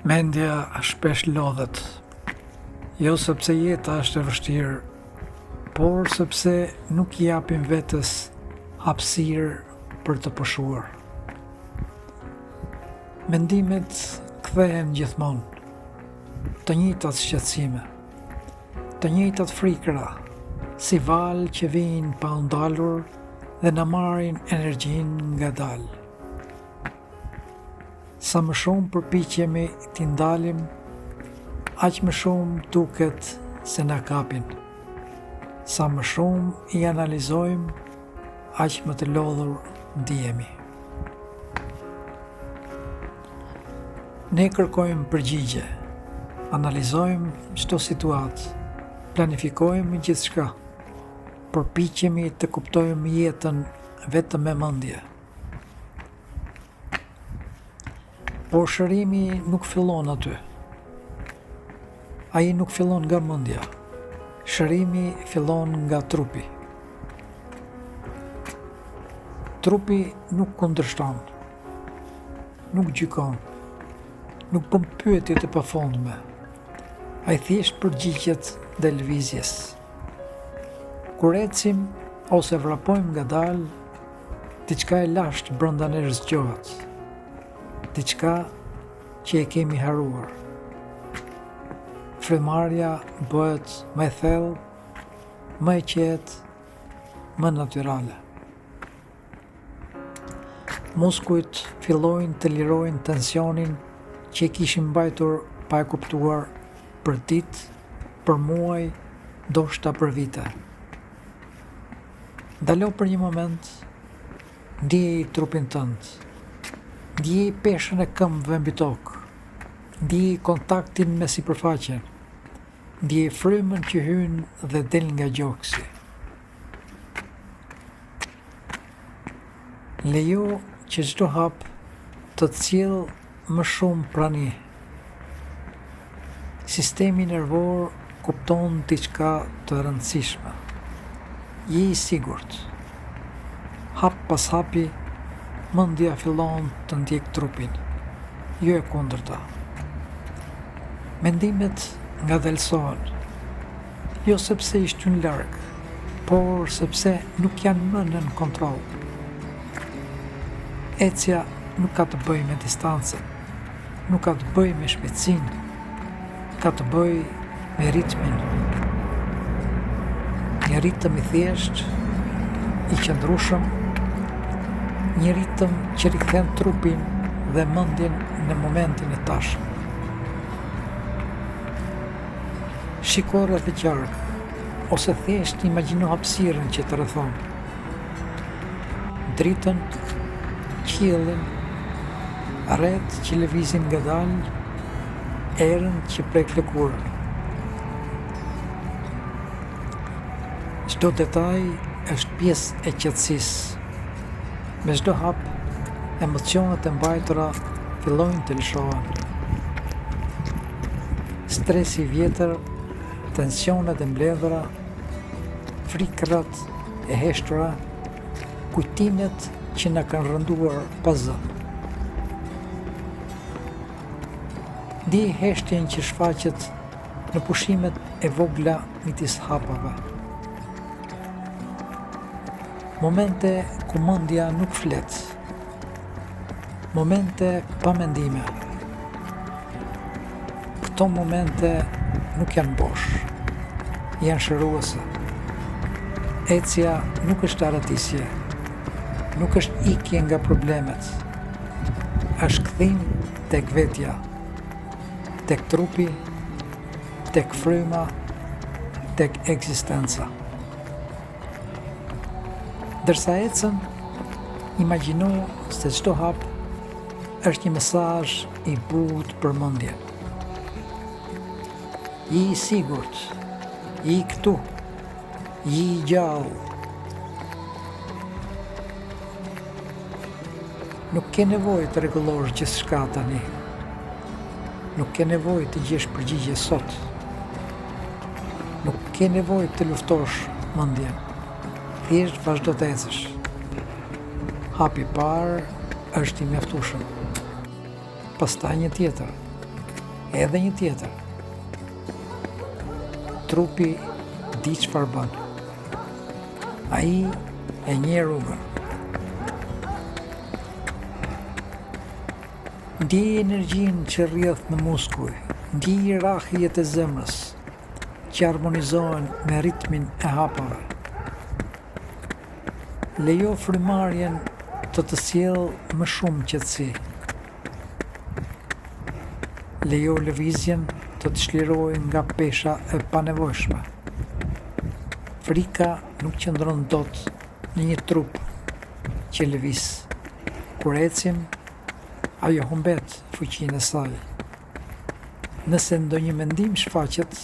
Mendja shpesh lodhet, jo sepse jeta është e vështirë, por sepse nuk I japim vetes hapësirë për të pushuar. Mendimet kthehen gjithmonë, të njëjtat shqetësime, të njëjtat frikëra, si valë që vijnë pa u ndalur dhe na marrin energjinë ngadalë. Sa më shumë përpiqemi t'i ndalim, aq më shumë duket se na kapin. Sa më shumë I analizojmë, aq më të lodhur ndihemi. Ne kërkojmë përgjigje, analizojmë çdo situatë, planifikojmë gjithçka, përpiqemi të kuptojmë jetën vetëm me mendje. Por shërimi nuk fillon aty. Ai nuk fillon nga mendja. Shërimi fillon nga trupi. Trupi nuk kundërshton, nuk gjykon, nuk bën pyetje të pafundme. Ai thjesht përgjigjet dhe lëvizjes. Kur ecim ose vrapojmë ngadalë, diçka e lashtë brenda nesh zgjohet. Diçka që e kemi haruar. Frymarrja bëhet më e thellë, më e qetë, më natyrale. Muskujt fillojnë të lirojnë tensionin që e kishin mbajtur pa e kuptuar për ditë, për muaj, ndoshta për vite. Ndalo për një moment, ndjej trupin tënd. Ndjej peshën e këmbëve mbi tokë, ndjej kontaktin me sipërfaqen, ndjej frymën që hyn dhe del nga gjoksi. Lejo që çdo hap të sjellë më shumë prani. Sistemi nervor kupton diçka të rëndësishme. Je I sigurt. Hap pas hapi, mendja fillon të ndjek trupin, jo e kundërta. Mendimet ngadalësohen, jo sepse I shtyn larg, por sepse nuk janë më nën kontroll. Ecja nuk ka të bëjë me distancën, nuk ka të bëjë me shpejtësinë, ka të bëjë me ritmin. Një ritëm I thjeshtë, I qëndrueshëm, një ritëm që rikthen trupin dhe mendjen në momentin e tashëm. Shiko rreth e qark, ose thjesht imagjino hapësirën që të rrethon. Dritën, qiellin, arret që lëvizin ngadalë, erën që prek lëkurën. Çdo detaj është pjesë e qetësisë. Me çdo hap, emocionet e mbajtura fillojnë të lëshohen. Stresi I vjetër, tensionet e mbledhura, frikrat e heshtura, kujtimet që na kanë rënduar pa zë. Ndjej heshtjen që shfaqet në pushimet e vogla midis hapave. Momente ku mendja nuk flet. Momente pa mendime. Këto momente nuk janë bosh. Janë shëruese. Ecja nuk është arratisje. Nuk është ikje nga problemet. Është kthim tek vetja. Tek trupi, tek fryma, tek ekzistenca. Dërsa ecën, imagjino se çdo hap është një mesazh I butë për mendjen. Je I sigurt, je I këtu, je I gjallë. Nuk ke nevojë të rregullosh gjithçka tani. Nuk ke nevojë të gjesh përgjigje sot. Nuk ke nevojë të luftosh mendjen. Thjesht vazhdo të ecësh. Hapi I parë është I mjaftueshëm. Pastaj një tjetër. Edhe një tjetër. Trupi di çfarë bën. Ai e njeh rrugën. Ndjej energjinë që rrjedh në muskuj, ndjej rrahjet e zemrës, që harmonizohen me ritmin e hapave. Lejo frymarrjen të sjellë më shumë qetësi. Lejo lëvizjen të çlirojë nga pesha e panevojshme. Frika nuk qëndron dot në një trup që lëviz. Kur ecim, ajo humbet fuqinë e saj. Nëse ndonjë mendim shfaqet,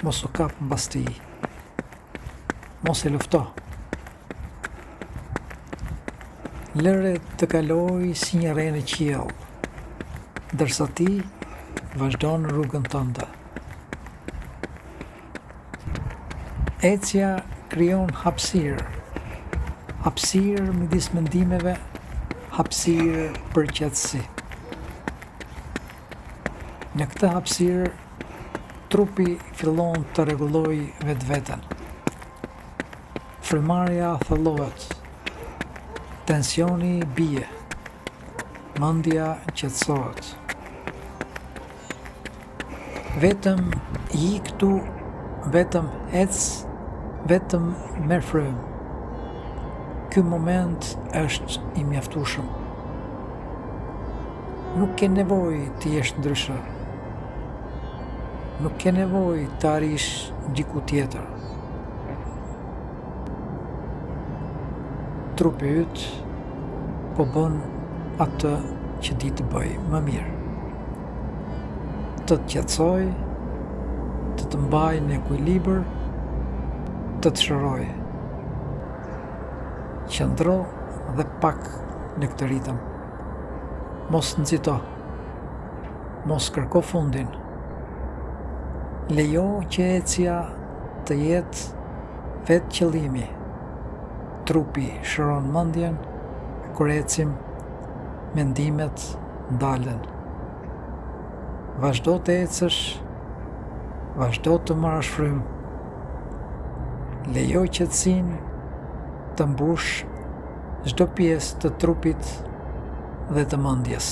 mos u kap mbas tij. Mos e lufto. Lëre të kalojë si një renë qiell, ndërsa ti vazhdon rrugën tënde. Ecja krijon hapësirë. Hapësirë midis mendimeve, hapësirë për qetësi. Në këtë hapësirë, trupi fillon të rregullojë vetveten. Frymarrja thellohet. Tensioni bie. Mendja qetësohet. Vetëm i këtu, vetëm ec, vetëm merr frymë. Ky moment është i mjaftueshëm. Nuk ke nevojë të jesh ndryshe. Nuk ke nevojë të arrish diku tjetër. Trupi yt po bën atë që di të bëj më mirë. Të të qetësoj, të të mbaj në ekuilibër, të të shëroj. Qëndro dhe pak në këtë ritëm. Mos nxito. Mos kërko fundin. Lejo që ecja të jetë vetë qëllimi. Trupi shëron mendjen, kur ecim, mendimet ndalen. Vazhdo të ecësh, vazhdo të marrësh frymë. Lejo qetësinë të mbush çdo pjesë të trupit dhe të mendjes.